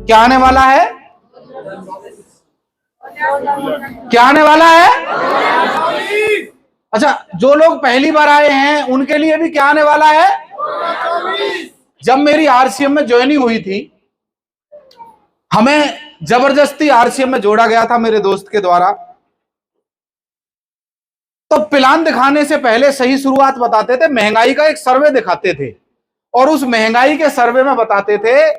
क्या आने वाला है? क्या आने वाला है? अच्छा, जो लोग पहली बार आए हैं उनके लिए भी क्या आने वाला है? जब मेरी आरसीएम में ज्वाइनिंग हुई थी, हमें जबरदस्ती आरसीएम में जोड़ा गया था मेरे दोस्त के द्वारा। तो प्लान दिखाने से पहले सही शुरुआत बताते थे, महंगाई का एक सर्वे दिखाते थे और उस महंगाई के सर्वे में बताते थे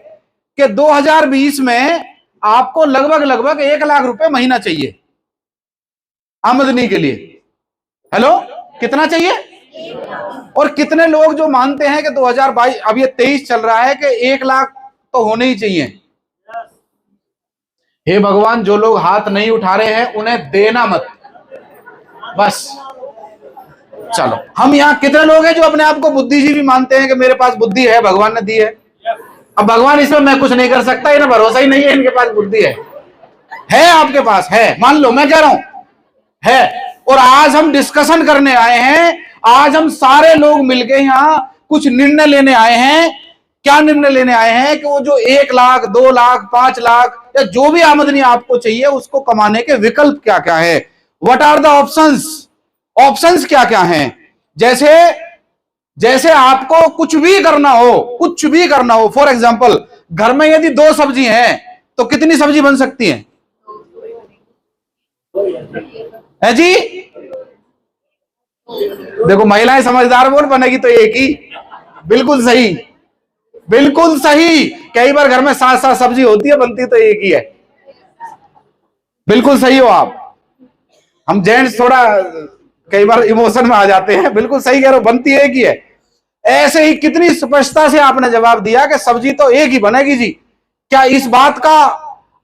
कि 2020 में आपको लगभग 1 लाख रुपए महीना चाहिए आमदनी के लिए। हेलो, कितना चाहिए? और कितने लोग जो मानते हैं कि 2022, अब ये 23 चल रहा है, कि 1 लाख तो होने ही चाहिए। हे भगवान, जो लोग हाथ नहीं उठा रहे हैं उन्हें देना मत, बस। चलो, हम यहां कितने लोग हैं जो अपने आप को बुद्धिजीवी मानते हैं कि मेरे पास बुद्धि है, भगवान ने दी है। अब भगवान, इसमें मैं कुछ नहीं कर सकता, इन्हें भरोसा ही नहीं है, इनके पास बुद्धि है आपके पास है, मान लो, मैं कह रहा हूं है। और आज हम डिस्कशन करने आए हैं, आज हम सारे लोग मिलके यहां कुछ निर्णय लेने आए हैं। क्या निर्णय लेने आए हैं? कि वो जो 1 लाख, 2 लाख, 5 लाख या जो भी आमदनी आपको चाहिए, उसको कमाने के विकल्प क्या क्या है? What are the options? Options क्या क्या हैं? जैसे आपको कुछ भी करना हो, फॉर एग्जाम्पल, घर में यदि 2 सब्जी हैं तो कितनी सब्जी बन सकती है जी? देखो, महिलाएं समझदार, बोल बनेगी तो एक ही। बिल्कुल सही, बिल्कुल सही। कई बार घर में 7 सब्जी होती है, बनती तो एक ही है। बिल्कुल सही हो आप। हम जेंट्स थोड़ा कई बार इमोशन में आ जाते हैं। बिल्कुल सही कह रहे हो, बनती एक ही है। ऐसे ही कितनी स्पष्टता से आपने जवाब दिया कि सब्जी तो एक ही बनेगी जी। क्या इस बात का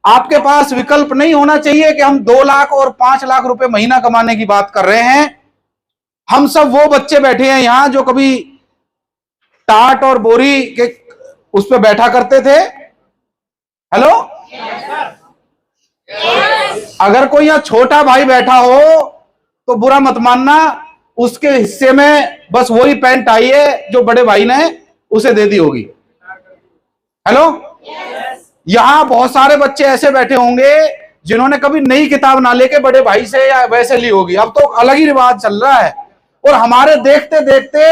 आपके पास विकल्प नहीं होना चाहिए कि हम 2 लाख और 5 लाख रुपए महीना कमाने की बात कर रहे हैं? हम सब वो बच्चे बैठे हैं यहां जो कभी टाट और बोरी के उस पर बैठा करते थे। हेलो, अगर कोई यहां छोटा भाई बैठा हो तो बुरा मत मानना, उसके हिस्से में बस वही पैंट आई है जो बड़े भाई ने उसे दे दी होगी। हेलो, यहां बहुत सारे बच्चे ऐसे बैठे होंगे जिन्होंने कभी नई किताब ना लेके बड़े भाई से या वैसे ली होगी। अब तो अलग ही रिवाज चल रहा है। और हमारे देखते देखते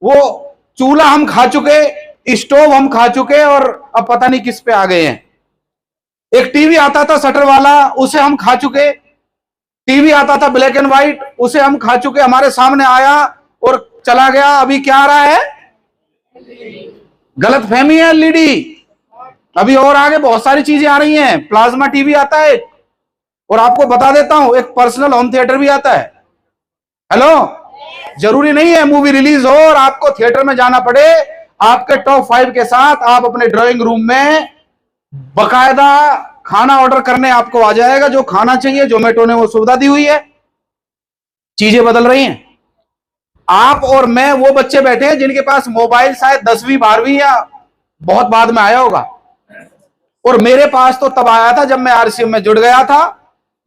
वो चूल्हा हम खा चुके, स्टोव हम खा चुके, और अब पता नहीं किस पे आ गए हैं। एक टीवी आता था शटर वाला, उसे हम खा चुके। टीवी आता था ब्लैक एंड व्हाइट, उसे हम खा चुके। हमारे सामने आया और चला गया। अभी क्या आ रहा है? गलत फहमी है, एलईडी। अभी और आगे बहुत सारी चीजें आ रही हैं। प्लाज्मा टीवी आता है, और आपको बता देता हूं, एक पर्सनल होम थिएटर भी आता है। हेलो, जरूरी नहीं है मूवी रिलीज हो और आपको थिएटर में जाना पड़े। आपके टॉप 5 के साथ आप अपने ड्राइंग रूम में बकायदा खाना ऑर्डर करने आपको आ जाएगा। जो खाना चाहिए, जोमेटो ने वो सुविधा दी हुई है। चीजें बदल रही हैं। आप और मैं वो बच्चे बैठे हैं जिनके पास मोबाइल शायद 10वीं 12वीं या बहुत बाद में आया होगा। और मेरे पास तो तब आया था जब मैं आरसीएम में जुड़ गया था।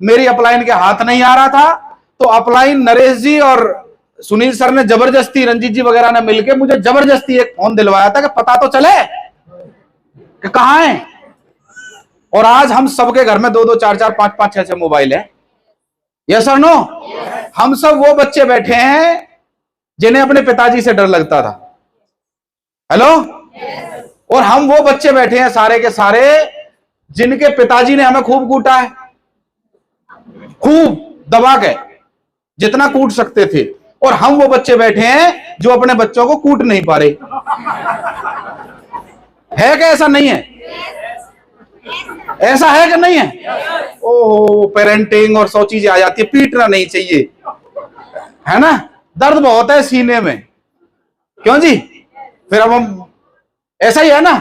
मेरी अपलाइन के हाथ नहीं आ रहा था, तो अपलाइन नरेश जी और सुनील सर ने जबरदस्ती, रंजीत जी वगैरह ने मिलकर मुझे जबरदस्ती एक फोन दिलवाया था कि पता तो चले कि कहां है। और आज हम सबके घर में 2-2, 4-4, 5-5, 6-6 मोबाइल है। यस और नो? हम सब वो बच्चे बैठे हैं जिन्हें अपने पिताजी से डर लगता था। हेलो, और हम वो बच्चे बैठे हैं सारे के सारे जिनके पिताजी ने हमें खूब कूटा है, खूब दबा के, जितना कूट सकते थे। और हम वो बच्चे बैठे हैं जो अपने बच्चों को कूट नहीं पा रहे। है क्या? ऐसा नहीं है? ऐसा है कि नहीं है? ओहो, पेरेंटिंग और 100 चीजें आ जाती है। पीटना नहीं चाहिए, है ना? दर्द बहुत है सीने में, क्यों जी? फिर अब हम ऐसा ही है ना।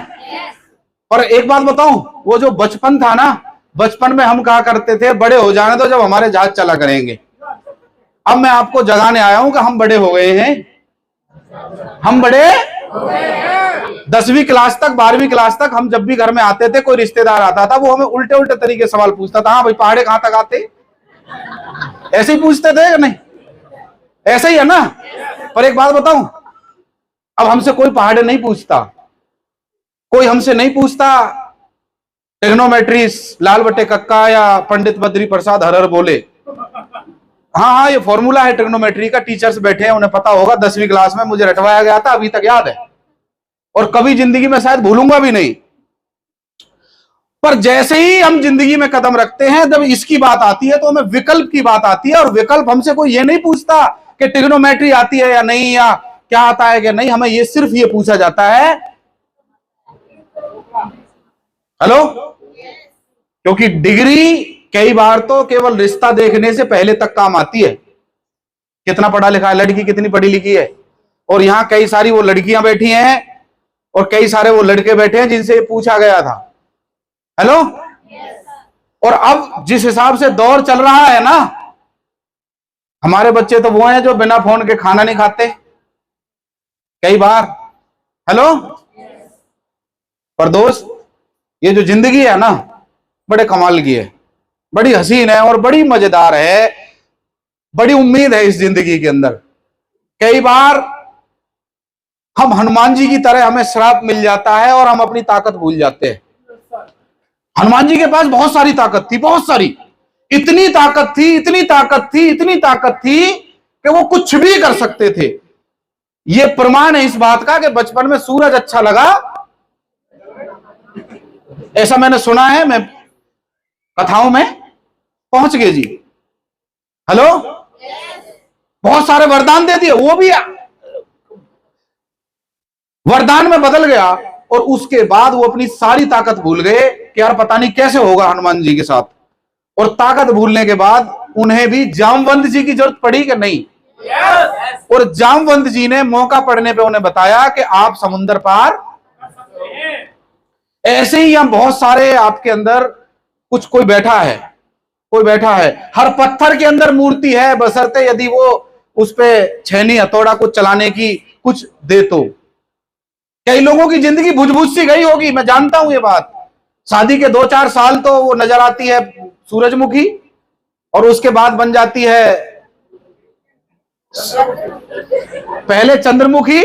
और एक बात बताऊं, वो जो बचपन था ना, बचपन में हम कहा करते थे बड़े हो जाने तो जब हमारे जहाज चला करेंगे। अब मैं आपको जगाने आया हूं कि हम बड़े हो गए हैं। हम बड़े 10वीं क्लास तक, 12वीं क्लास तक हम जब भी घर में आते थे, कोई रिश्तेदार आता था, वो हमें उल्टे उल्टे तरीके सवाल पूछता था। हाँ भाई, पहाड़े कहां तक आते? ऐसे ही पूछते थे कि नहीं? ऐसा ही है ना। पर एक बात बताऊं, अब हमसे कोई पहाड़े नहीं पूछता, कोई हमसे नहीं पूछता टेक्नोमेट्री लाल बट्टे कक्का या पंडित बद्री प्रसाद हरर बोले। हाँ हाँ, ये फॉर्मूला है ट्रिग्नोमेट्री का, टीचर्स बैठे हैं उन्हें पता होगा, 10वीं क्लास में मुझे रटवाया गया था, अभी तक याद है और कभी जिंदगी में शायद भूलूंगा भी नहीं। पर जैसे ही हम जिंदगी में कदम रखते हैं, जब इसकी बात आती है तो हमें विकल्प की बात आती है, और विकल्प हमसे कोई ये नहीं पूछता कि ट्रिग्नोमेट्री आती है या नहीं, या क्या आता है कि नहीं, हमें ये सिर्फ ये पूछा जाता है, हेलो, क्योंकि डिग्री कई बार तो केवल रिश्ता देखने से पहले तक काम आती है। कितना पढ़ा लिखा है, लड़की कितनी पढ़ी लिखी है, और यहां कई सारी वो लड़कियां बैठी हैं और कई सारे वो लड़के बैठे हैं जिनसे पूछा गया था, हेलो। और अब जिस हिसाब से दौर चल रहा है ना, हमारे बच्चे तो वो हैं जो बिना फोन के खाना नहीं खाते कई बार, हेलो। पर दोस्त, ये जो जिंदगी है ना, बड़े कमाल की है, बड़ी हसीन है और बड़ी मजेदार है, बड़ी उम्मीद है इस जिंदगी के अंदर। कई बार हम हनुमान जी की तरह हमें श्राप मिल जाता है और हम अपनी ताकत भूल जाते हैं। हनुमान जी के पास बहुत सारी ताकत थी, बहुत सारी, इतनी ताकत थी, इतनी ताकत थी, इतनी ताकत थी कि वो कुछ भी कर सकते थे। ये प्रमाण है इस बात का कि बचपन में सूरज अच्छा लगा, ऐसा मैंने सुना है, मैं कथाओं में पहुंच गए जी, हेलो। बहुत सारे वरदान दे दिए, वो भी वरदान में बदल गया, और उसके बाद वो अपनी सारी ताकत भूल गए कि यार पता नहीं कैसे होगा हनुमान जी के साथ। और ताकत भूलने के बाद उन्हें भी जामवंत जी की जरूरत पड़ी कि नहीं, और जामवंत जी ने मौका पड़ने पे उन्हें बताया कि आप समुद्र पार। ऐसे ही हम बहुत सारे आपके अंदर कुछ कोई बैठा है, कोई बैठा है, हर पत्थर के अंदर मूर्ति है, बशर्ते यदि वो उस पे छेनी हथौड़ा कुछ चलाने की कुछ दे तो। कई लोगों की जिंदगी बुझ सी गई होगी, मैं जानता हूं ये बात। शादी के 2-4 साल तो वो नजर आती है सूरजमुखी, और उसके बाद बन जाती है पहले चंद्रमुखी,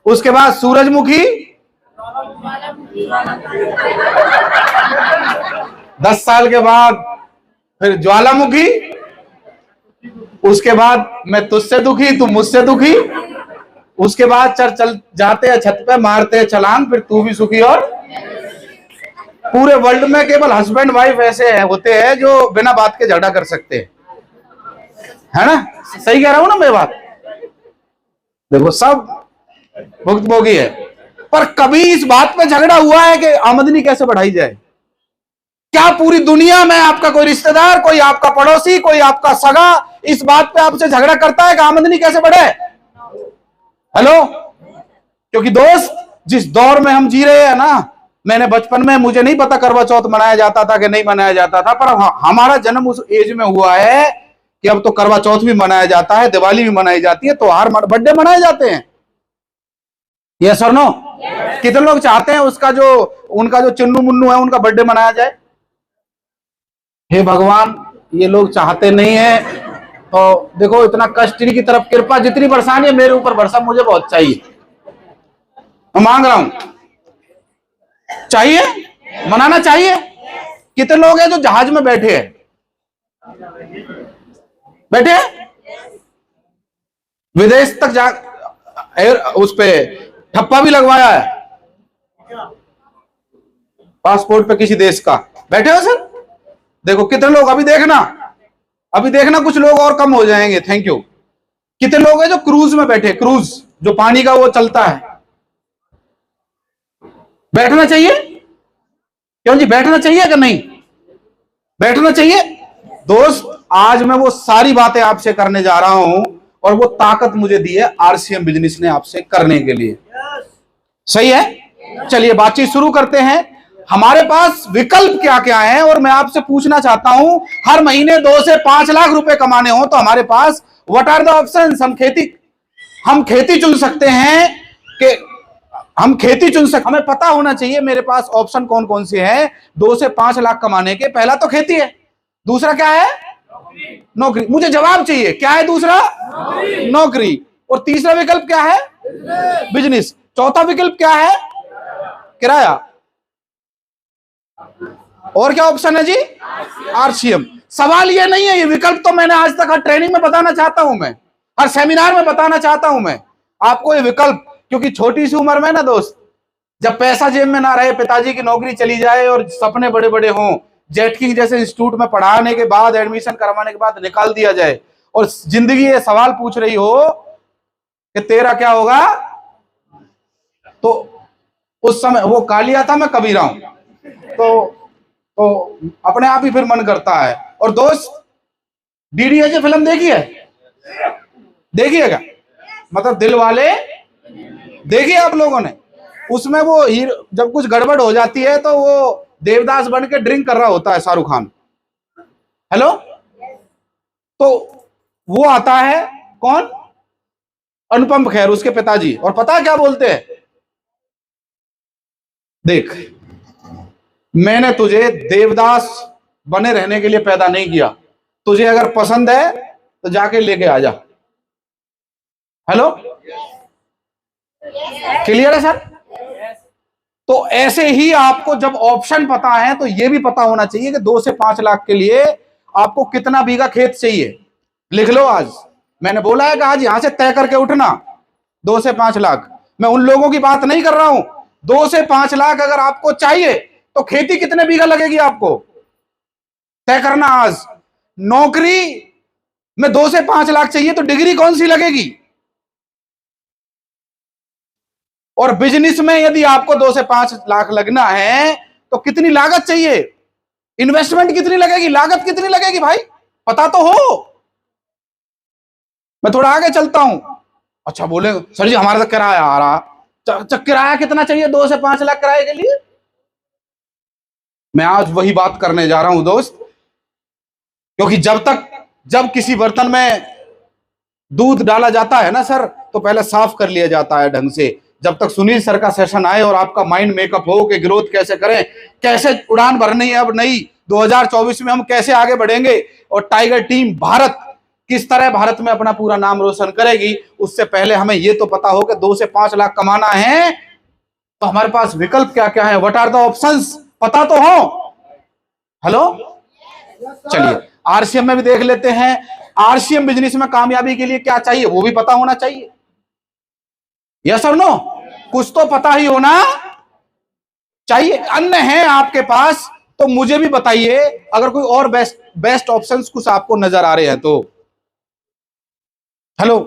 उसके बाद सूरजमुखी, 10 साल के बाद फिर ज्वालामुखी, उसके बाद मैं तुझसे दुखी तू मुझसे दुखी, उसके बाद चल जाते हैं छत पे मारते हैं छलांग, फिर तू भी सुखी। और पूरे वर्ल्ड में केवल हस्बैंड वाइफ ऐसे होते हैं जो बिना बात के झगड़ा कर सकते हैं, है ना? सही कह रहा हूं ना मैं बात? देखो सब भुगतभोगी है, पर कभी इस बात पे झगड़ा हुआ है कि आमदनी कैसे बढ़ाई जाए? क्या पूरी दुनिया में आपका कोई रिश्तेदार, कोई आपका पड़ोसी, कोई आपका सगा इस बात पे आपसे झगड़ा करता है कि आमदनी कैसे बढ़े? हेलो। क्योंकि दोस्त, जिस दौर में हम जी रहे हैं ना, मैंने बचपन में, मुझे नहीं पता करवा चौथ मनाया जाता था कि नहीं मनाया जाता था, पर हमारा जन्म उस एज में हुआ है कि अब तो करवा चौथ भी मनाया जाता है, दिवाली भी मनाई जाती है, त्योहार, बर्थडे मनाए जाते हैं। यस और नो? कितने लोग चाहते हैं उसका जो उनका जो चिन्नू मुन्नू है उनका बर्थडे मनाया जाए? हे भगवान, ये लोग चाहते नहीं है। तो देखो, इतना कष्ट की तरफ कृपा, जितनी बरसानी है मेरे ऊपर बरसा, मुझे बहुत चाहिए, मैं मांग रहा हूं, चाहिए, मनाना चाहिए। कितने लोग हैं जो जहाज में बैठे हैं, बैठे हैं, विदेश तक जा, उस पे ठप्पा भी लगवाया है पासपोर्ट पे किसी देश का, बैठे हो सर? देखो कितने लोग, अभी देखना कुछ लोग और कम हो जाएंगे, थैंक यू। कितने लोग हैं जो क्रूज में बैठे, क्रूज जो पानी का वो चलता है, बैठना चाहिए क्यों जी? बैठना चाहिए कि नहीं? बैठना चाहिए। दोस्त, आज मैं वो सारी बातें आपसे करने जा रहा हूं, और वो ताकत मुझे दी है आरसीएम बिजनेस ने आपसे करने के लिए। सही है? चलिए बातचीत शुरू करते हैं। हमारे पास विकल्प क्या क्या हैं, और मैं आपसे पूछना चाहता हूं, हर महीने 2 से 5 लाख रुपए कमाने हो तो हमारे पास व्हाट आर द ऑप्शंस? हम खेती चुन सकते हैं कि हम खेती चुन सकते, हमें पता होना चाहिए मेरे पास ऑप्शन कौन कौन से हैं 2 से 5 लाख कमाने के। पहला तो खेती है, दूसरा क्या है? नौकरी। मुझे जवाब चाहिए, क्या है दूसरा? नौकरी। और तीसरा विकल्प क्या है? बिजनेस। चौथा विकल्प क्या है? किराया। और क्या ऑप्शन है जी? आरसीएम। सवाल ये नहीं है, ये विकल्प तो मैंने आज तक हर ट्रेनिंग में बताना चाहता हूं, मैं हर सेमिनार में बताना चाहता हूं मैं आपको ये विकल्प, क्योंकि छोटी सी उम्र में ना दोस्त, जब पैसा जेब में ना रहे, पिताजी की नौकरी चली जाए और सपने बड़े बड़े हों, जेट किंग जैसे इंस्टीट्यूट में पढ़ाने के बाद, एडमिशन करवाने के बाद निकाल दिया जाए, और जिंदगी ये सवाल पूछ रही हो कि तेरा क्या होगा, तो उस समय वो कालिया था, मैं कबीरा हूं, तो अपने आप ही फिर मन करता है। और दोस्त, डीडीएच फिल्म देखी है? देखिएगा, मतलब दिल वाले देखिए आप लोगों ने? उसमें वो हीरो जब कुछ गड़बड़ हो जाती है तो वो देवदास बन के ड्रिंक कर रहा होता है, शाहरुख खान। हेलो, तो वो आता है कौन? अनुपम खेर, उसके पिताजी। और पता है क्या बोलते हैं? देख, मैंने तुझे देवदास बने रहने के लिए पैदा नहीं किया, तुझे अगर पसंद है तो जाके लेके आ जा। हेलो, क्लियर है सर? तो ऐसे ही आपको जब ऑप्शन पता है तो यह भी पता होना चाहिए कि 2 से 5 लाख के लिए आपको कितना बीघा खेत चाहिए। लिख लो आज, मैंने बोला है कि आज यहां से तय करके उठना, 2 से 5 लाख। मैं उन लोगों की बात नहीं कर रहा हूं। 2 से 5 लाख अगर आपको चाहिए तो खेती कितने बीघा लगेगी आपको तय करना आज। नौकरी में 2 से 5 लाख चाहिए तो डिग्री कौन सी लगेगी? और बिजनेस में यदि आपको 2 से 5 लाख लगना है तो कितनी लागत चाहिए? इन्वेस्टमेंट कितनी लगेगी? लागत कितनी लगेगी भाई, पता तो हो। मैं थोड़ा आगे चलता हूं। अच्छा बोले सर जी हमारा तो किराया आ रहा, किराया कितना चाहिए 2 से 5 लाख किराए के लिए? मैं आज वही बात करने जा रहा हूं दोस्त, क्योंकि जब किसी बर्तन में दूध डाला जाता है ना सर, तो पहले साफ कर लिया जाता है ढंग से। जब तक सुनील सर का सेशन आए और आपका माइंड मेकअप हो कि ग्रोथ कैसे करें, कैसे उड़ान भरनी है अब नई 2024 में, हम कैसे आगे बढ़ेंगे और टाइगर टीम भारत किस तरह भारत में अपना पूरा नाम रोशन करेगी, उससे पहले हमें यह तो पता हो कि 2 से 5 लाख कमाना है तो हमारे पास विकल्प क्या क्या है, व्हाट आर द ऑप्शंस, पता तो हो। हेलो, चलिए आरसीएम में भी देख लेते हैं। आरसीएम बिजनेस में कामयाबी के लिए क्या चाहिए वो भी पता होना चाहिए। यस और नो? कुछ तो पता ही होना चाहिए। अन्य है आपके पास तो मुझे भी बताइए, अगर कोई और बेस्ट ऑप्शंस कुछ आपको नजर आ रहे हैं तो। हेलो,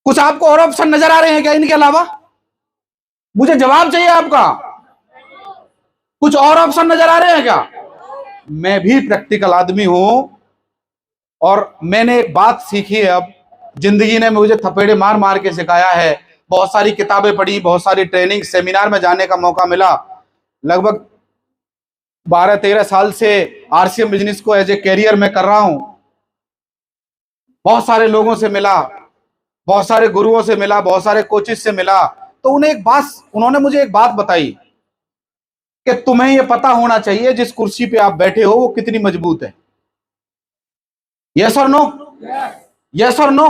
कुछ आपको और ऑप्शन नजर आ रहे हैं क्या इनके अलावा? मुझे जवाब चाहिए आपका। कुछ और ऑप्शन नजर आ रहे हैं क्या? मैं भी प्रैक्टिकल आदमी हूं और मैंने एक बात सीखी है, अब जिंदगी ने मुझे थपेड़े मार मार के सिखाया है। बहुत सारी किताबें पढ़ी, बहुत सारी ट्रेनिंग सेमिनार में जाने का मौका मिला। लगभग 12-13 साल से आरसीएम बिजनेस को एज ए कैरियर में कर रहा हूं। बहुत सारे लोगों से मिला, बहुत सारे गुरुओं से मिला, बहुत सारे कोचेस से मिला, तो उन्होंने मुझे एक बात बताई कि तुम्हें यह पता होना चाहिए जिस कुर्सी पे आप बैठे हो वो कितनी मजबूत है। यस और नो? यस और नो?